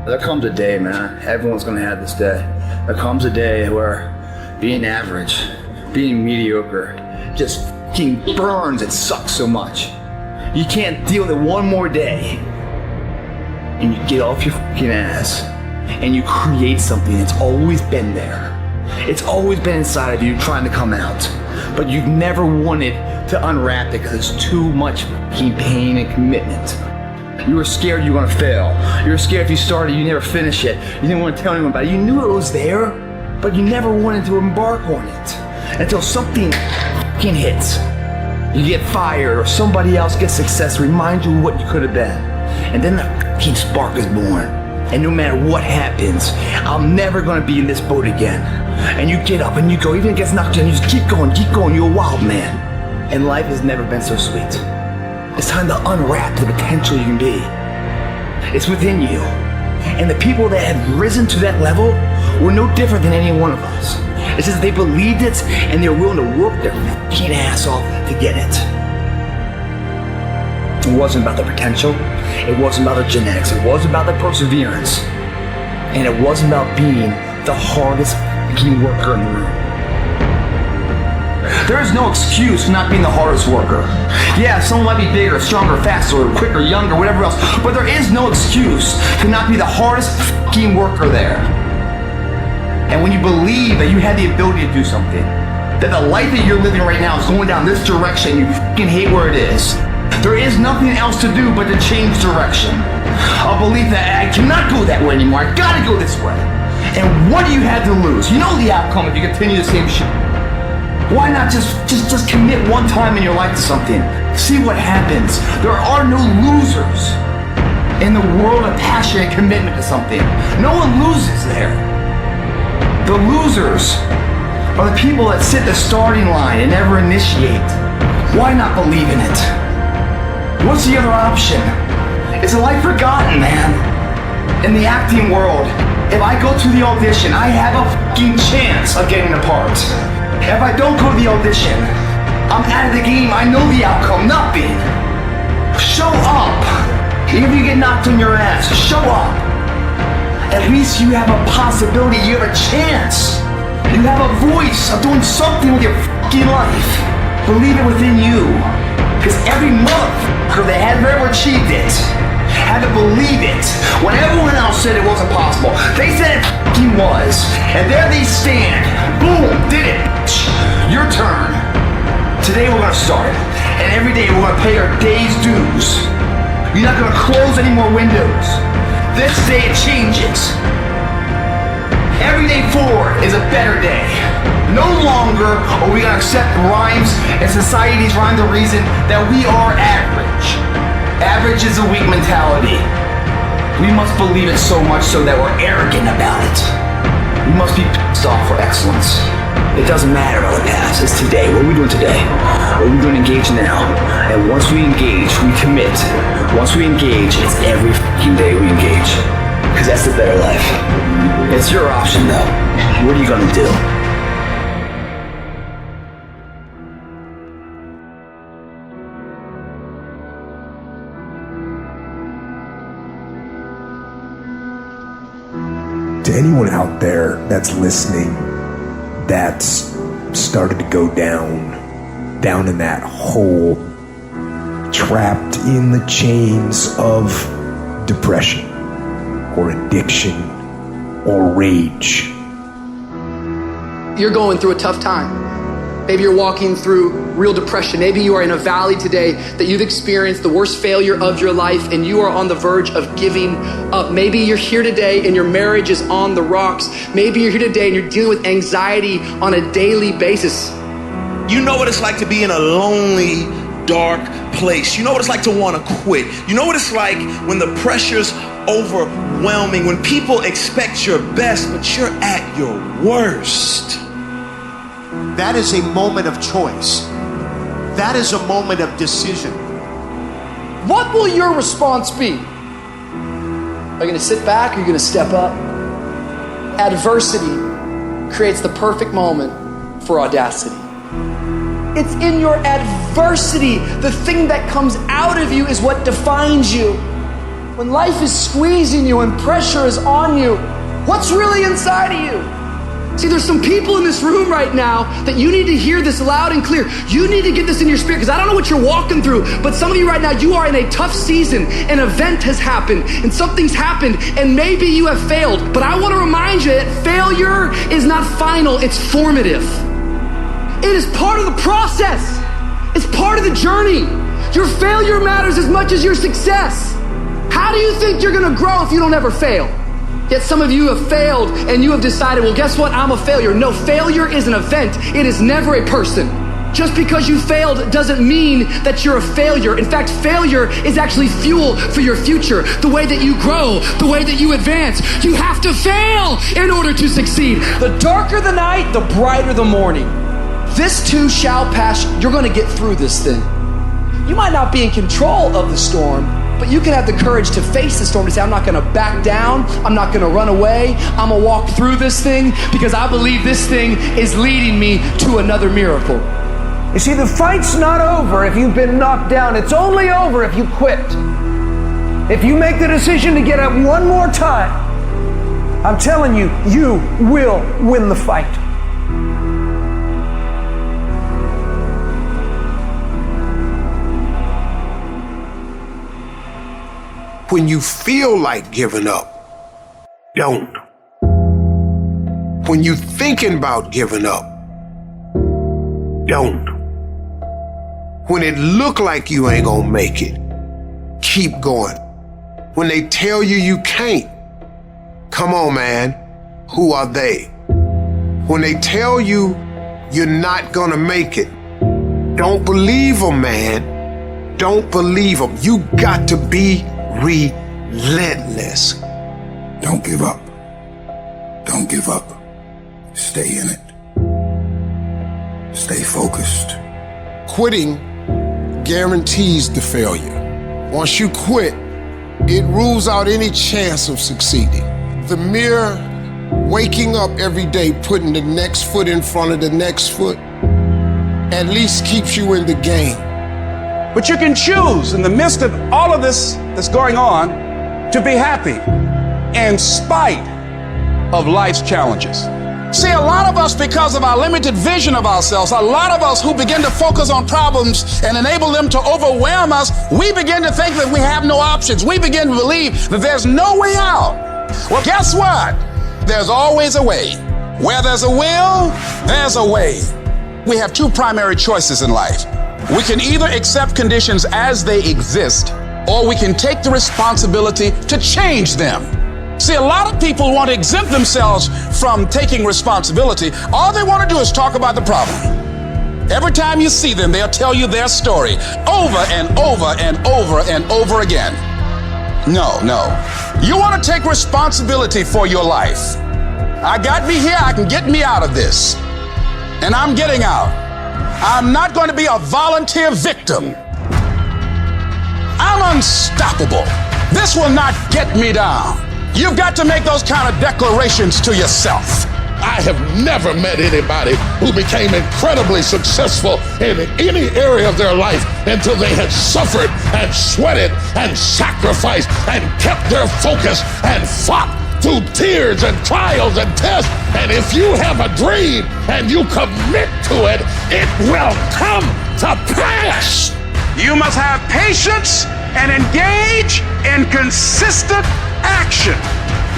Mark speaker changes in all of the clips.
Speaker 1: There comes a day, man, everyone's gonna have this day. There comes a day where being average, being mediocre, just fucking burns and sucks so much. You can't deal with it one more day. And you get off your fucking ass and you create something that's always been there. It's always been inside of you trying to come out. But you've never wanted to unwrap it because it's too much fucking pain and commitment. You were scared you were gonna fail. You were scared if you started, you never finish it. You didn't want to tell anyone about it. You knew it was there, but you never wanted to embark on it until something fucking hits. You get fired or somebody else gets success, remind you of what you could have been. And then the fucking spark is born. And no matter what happens, I'm never gonna be in this boat again. And you get up and you go, even if it gets knocked down, you just keep going, you're a wild man. And life has never been so sweet. It's time to unwrap the potential you can be. It's within you. And the people that have risen to that level were no different than any one of us. It's just they believed it and they're willing to work their fucking ass off to get it. It wasn't about the potential. It wasn't about the genetics. It wasn't about the perseverance. And it wasn't about being the hardest fucking worker in the room. There is no excuse for not being the hardest worker. Yeah, someone might be bigger, stronger, faster, quicker, younger, whatever else, but there is no excuse to not be the hardest fucking worker there. And when you believe that you have the ability to do something, that the life that you're living right now is going down this direction, you fucking hate where it is, there is nothing else to do but to change direction. A belief that I cannot go that way anymore, I gotta go this way. And what do you have to lose? You know the outcome if you continue the same shit. Why not just commit one time in your life to something? See what happens. There are no losers in the world of passion and commitment to something. No one loses there. The losers are the people that sit the starting line and never initiate. Why not believe in it? What's the other option? It's a life forgotten, man. In the acting world, if I go to the audition, I have a fucking chance of getting a part. If I don't go to the audition, I'm out of the game. I know the outcome, nothing. Show up. Even if you get knocked on your ass, show up. At least you have a possibility, you have a chance. You have a voice of doing something with your fucking life. Believe it within you. Because every motherfucker that had ever achieved it had to believe it when everyone else said it wasn't possible. They said it fucking was. And there they stand. Boom, did it. Your turn. Today we're gonna start. And every day we're gonna pay our day's dues. You're not gonna close any more windows. This day it changes. Every day forward is a better day. No longer are we gonna accept rhymes and society's rhyme the reason that we are average. Average is a weak mentality. We must believe it so much so that we're arrogant about it. We must be pissed off for excellence. It doesn't matter about the past, it's today. What are we doing today? What are we doing to engage now? And once we engage, we commit. Once we engage, it's every fucking day we engage. Because that's the better life. It's your option though. What are you gonna do?
Speaker 2: To anyone out there that's listening, that's started to go down in that hole, trapped in the chains of depression or addiction or rage.
Speaker 3: You're going through a tough time. Maybe you're walking through real depression. Maybe you are in a valley today that you've experienced the worst failure of your life and you are on the verge of giving up. Maybe you're here today and your marriage is on the rocks. Maybe you're here today and you're dealing with anxiety on a daily basis.
Speaker 4: You know what it's like to be in a lonely, dark place. You know what it's like to want to quit. You know what it's like when the pressure's overwhelming, when people expect your best, but you're at your worst.
Speaker 5: That is a moment of choice. That is a moment of decision.
Speaker 3: What will your response be? Are you going to sit back or are you going to step up? Adversity creates the perfect moment for audacity. It's in your adversity. The thing that comes out of you is what defines you. when life is squeezing you and pressure is on you, what's really inside of you? See, there's some people in this room right now that you need to hear this loud and clear. You need to get this in your spirit, because I don't know what you're walking through, but some of you right now, you are in a tough season. An event has happened and something's happened, and maybe you have failed. But I want to remind you that failure is not final, it's formative. It is part of the process. It's part of the journey. Your failure matters as much as your success. How do you think you're gonna grow if you don't ever fail? Yet some of you have failed and you have decided, well, guess what? I'm a failure. No, failure is an event. It is never a person. Just because you failed doesn't mean that you're a failure. In fact, failure is actually fuel for your future. The way that you grow, the way that you advance. You have to fail in order to succeed. The darker the night, the brighter the morning. This too shall pass. You're gonna get through this thing. You might not be in control of the storm, but you can have the courage to face the storm, to say, I'm not gonna back down, I'm not gonna run away, I'm gonna walk through this thing because I believe this thing is leading me to another miracle.
Speaker 6: You see, the fight's not over if you've been knocked down. It's only over if you quit. If you make the decision to get up one more time, I'm telling you, you will win the fight.
Speaker 7: When you feel like giving up, don't. When you're thinking about giving up, don't. When it look like you ain't gonna make it, keep going. When they tell you you can't, come on, man, who are they? When they tell you you're not gonna make it, don't believe them, man. Don't believe them. You got to be relentless.
Speaker 8: Don't give up. Don't give up. Stay in it. Stay focused.
Speaker 7: Quitting guarantees the failure. Once you quit, it rules out any chance of succeeding. The mere waking up every day, putting the next foot in front of the next foot, at least keeps you in the game.
Speaker 9: But you can choose in the midst of all of this that's going on to be happy in spite of life's challenges. See, a lot of us, because of our limited vision of ourselves, a lot of us who begin to focus on problems and enable them to overwhelm us, we begin to think that we have no options. We begin to believe that there's no way out. Well, guess what? There's always a way. Where there's a will, there's a way. We have two primary choices in life. We can either accept conditions as they exist, or we can take the responsibility to change them. See, a lot of people want to exempt themselves from taking responsibility. All they want to do is talk about the problem. Every time you see them, they'll tell you their story over and over and over and over again. No. You want to take responsibility for your life. I got me here, I can get me out of this. And I'm getting out. I'm not going to be a volunteer victim. I'm unstoppable. This will not get me down. You've got to make those kind of declarations to yourself.
Speaker 10: I have never met anybody who became incredibly successful in any area of their life until they had suffered and sweated and sacrificed and kept their focus and fought through tears and trials and tests. And if you have a dream and you commit to it, it will come to pass.
Speaker 9: You must have patience and engage in consistent action.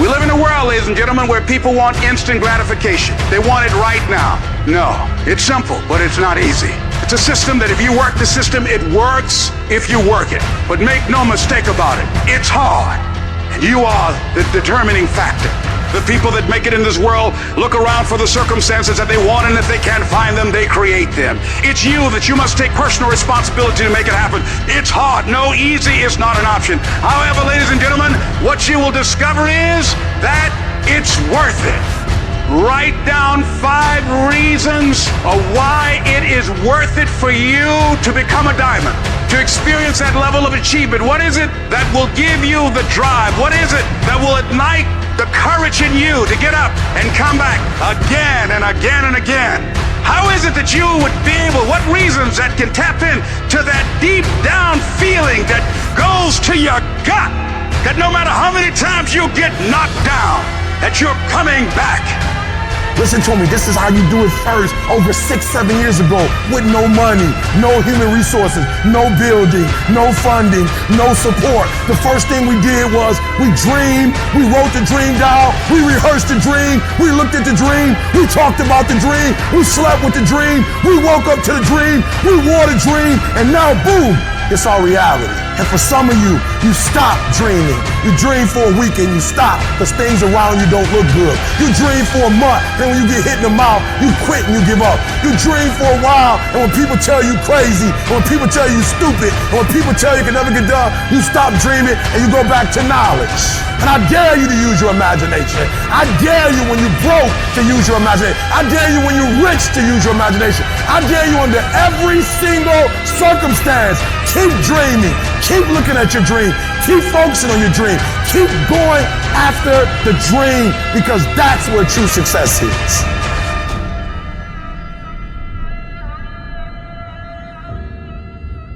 Speaker 9: We live in a world, ladies and gentlemen, where people want instant gratification. They want it right now. No, it's simple, but it's not easy. It's a system that if you work the system, it works if you work it. But make no mistake about it, it's hard. And you are the determining factor. The people that make it in this world look around for the circumstances that they want, and if they can't find them, they create them. It's you that you must take personal responsibility to make it happen. It's hard. No, easy is not an option. However, ladies and gentlemen, what you will discover is that it's worth it. Write down 5 reasons of why it is worth it for you to become a diamond, to experience that level of achievement. What is it that will give you the drive? What is it that will ignite the courage in you to get up and come back again and again and again? How is it that you would be able, what reasons that can tap in to that deep down feeling that goes to your gut that no matter how many times you get knocked down, that you're coming back.
Speaker 11: Listen to me, this is how you do it first. Over 6-7 years ago, with no money, no human resources, no building, no funding, no support. The first thing we did was we dreamed, we wrote the dream down, we rehearsed the dream, we looked at the dream, we talked about the dream, we slept with the dream, we woke up to the dream, we wore the dream, and now boom, it's our reality. And for some of you, you stop dreaming. You dream for a week and you stop because things around you don't look good. You dream for a month, and when you get hit in the mouth, you quit and you give up. You dream for a while, and when people tell you crazy, and when people tell you stupid, and when people tell you can never get done, you stop dreaming and you go back to knowledge. And I dare you to use your imagination. I dare you when you're broke to use your imagination. I dare you when you're rich to use your imagination. I dare you under every single circumstance. Keep dreaming. Keep looking at your dream. Keep focusing on your dream. Keep going after the dream because that's where true success is.